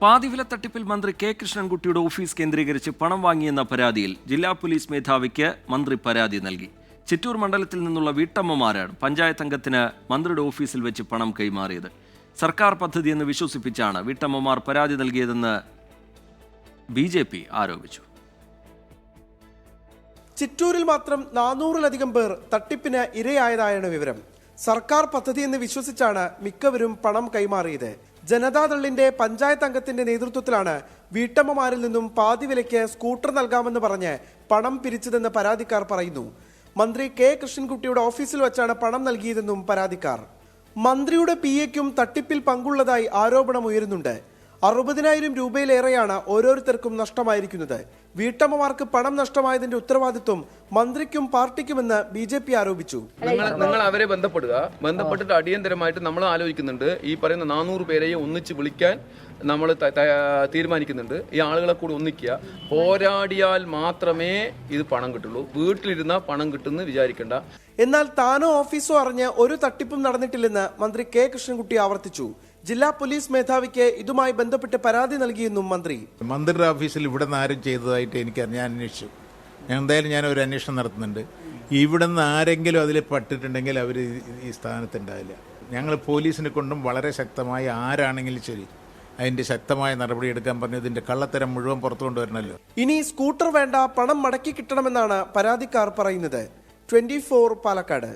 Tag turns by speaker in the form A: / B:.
A: പാതിവില തട്ടിപ്പിൽ മന്ത്രി K കൃഷ്ണൻകുട്ടിയുടെ office കേന്ദ്രീകരിച്ച് പണം വാങ്ങിയെന്ന പരാതിയിൽ ജില്ലാ പോലീസ് മേധാവിക്ക് മന്ത്രി പരാതി നൽകി. ചിറ്റൂർ മണ്ഡലത്തിൽ നിന്നുള്ള വീട്ടമ്മമാരാണ് പഞ്ചായത്ത് അംഗത്തിന് മന്ത്രിയുടെ ഓഫീസിൽ വെച്ച് പണം കൈമാറിയത്. സർക്കാർ പദ്ധതിയെന്ന് വിശ്വസിപ്പിച്ചാണ് വീട്ടമ്മമാർ പരാതി നൽകിയതെന്ന് BJP ആരോപിച്ചു.
B: ചിറ്റൂരിൽ മാത്രം 400-ലധികം പേർ തട്ടിപ്പിന് ഇരയായതായാണ് വിവരം. സർക്കാർ പദ്ധതിയെന്ന് വിശ്വസിച്ചാണ് മിക്കവരും പണം കൈമാറിയത്. ജനതാദളിന്റെ പഞ്ചായത്ത് അംഗത്തിന്റെ നേതൃത്വത്തിലാണ് വീട്ടമ്മമാരിൽ നിന്നും പാതിവിലയ്ക്ക് സ്കൂട്ടർ നൽകാമെന്ന് പറഞ്ഞ് പണം പിരിച്ചതെന്ന് പരാതിക്കാർ പറയുന്നു. മന്ത്രി കെ കൃഷ്ണൻകുട്ടിയുടെ ഓഫീസിൽ വെച്ചാണ് പണം നൽകിയതെന്നും പരാതിക്കാർ. മന്ത്രിയുടെ PAയ്ക്കും തട്ടിപ്പിൽ പങ്കുള്ളതായി ആരോപണം ഉയരുന്നുണ്ട്. 60,000 രൂപയിലേറെയാണ് ഓരോരുത്തർക്കും നഷ്ടമായിരിക്കുന്നത്. വീട്ടമ്മമാർക്ക് പണം നഷ്ടമായതിന്റെ ഉത്തരവാദിത്വം മന്ത്രിക്കും പാർട്ടിക്കുമെന്ന് BJP ആരോപിച്ചു.
C: നിങ്ങൾ അവരെ ബന്ധപ്പെട്ടിട്ട് അടിയന്തരമായിട്ട് നമ്മൾ ആലോചിക്കുന്നുണ്ട്. ഈ പറയുന്ന 400 പേരെയും ഒന്നിച്ച് വിളിക്കാൻ നമ്മൾ തീരുമാനിക്കുന്നുണ്ട്. ഈ ആളുകളെ കൂടി ഒന്നിക്കുക. പോരാടിയാൽ മാത്രമേ ഇത് പണം കിട്ടുള്ളൂ. വീട്ടിലിരുന്ന പണം കിട്ടുമെന്ന് വിചാരിക്കേണ്ട.
B: എന്നാൽ താനോ ഓഫീസോ അറിഞ്ഞ് ഒരു തട്ടിപ്പും നടന്നിട്ടില്ലെന്ന് മന്ത്രി കെ കൃഷ്ണൻകുട്ടി ആവർത്തിച്ചു. ജില്ലാ പോലീസ് മേധാവിക്ക് ഇതുമായി ബന്ധപ്പെട്ട് പരാതി നൽകിയെന്നും മന്ത്രി.
D: മന്ത്രിയുടെ ഓഫീസിൽ ഇവിടെ നിന്ന് ആരും ചെയ്തതായിട്ട് ഞാൻ അന്വേഷിച്ചു. ഞാൻ ഒരു അന്വേഷണം നടത്തുന്നുണ്ട്. ഇവിടെ നിന്ന് ആരെങ്കിലും അതിൽ പെട്ടിട്ടുണ്ടെങ്കിൽ അവർ ഈ സ്ഥാനത്തുണ്ടാവില്ല. ഞങ്ങൾ പോലീസിനെ കൊണ്ടും വളരെ ശക്തമായി ആരാണെങ്കിലും ശരി അതിന്റെ ശക്തമായ നടപടി എടുക്കാൻ പറഞ്ഞു. ഇതിന്റെ കള്ളത്തരം മുഴുവൻ പുറത്തു കൊണ്ടുവരണമല്ലോ.
B: ഇനി സ്കൂട്ടർ വേണ്ട, പണം മടക്കി കിട്ടണമെന്നാണ് പരാതിക്കാർ പറയുന്നത്. 24 പാലക്കാട്.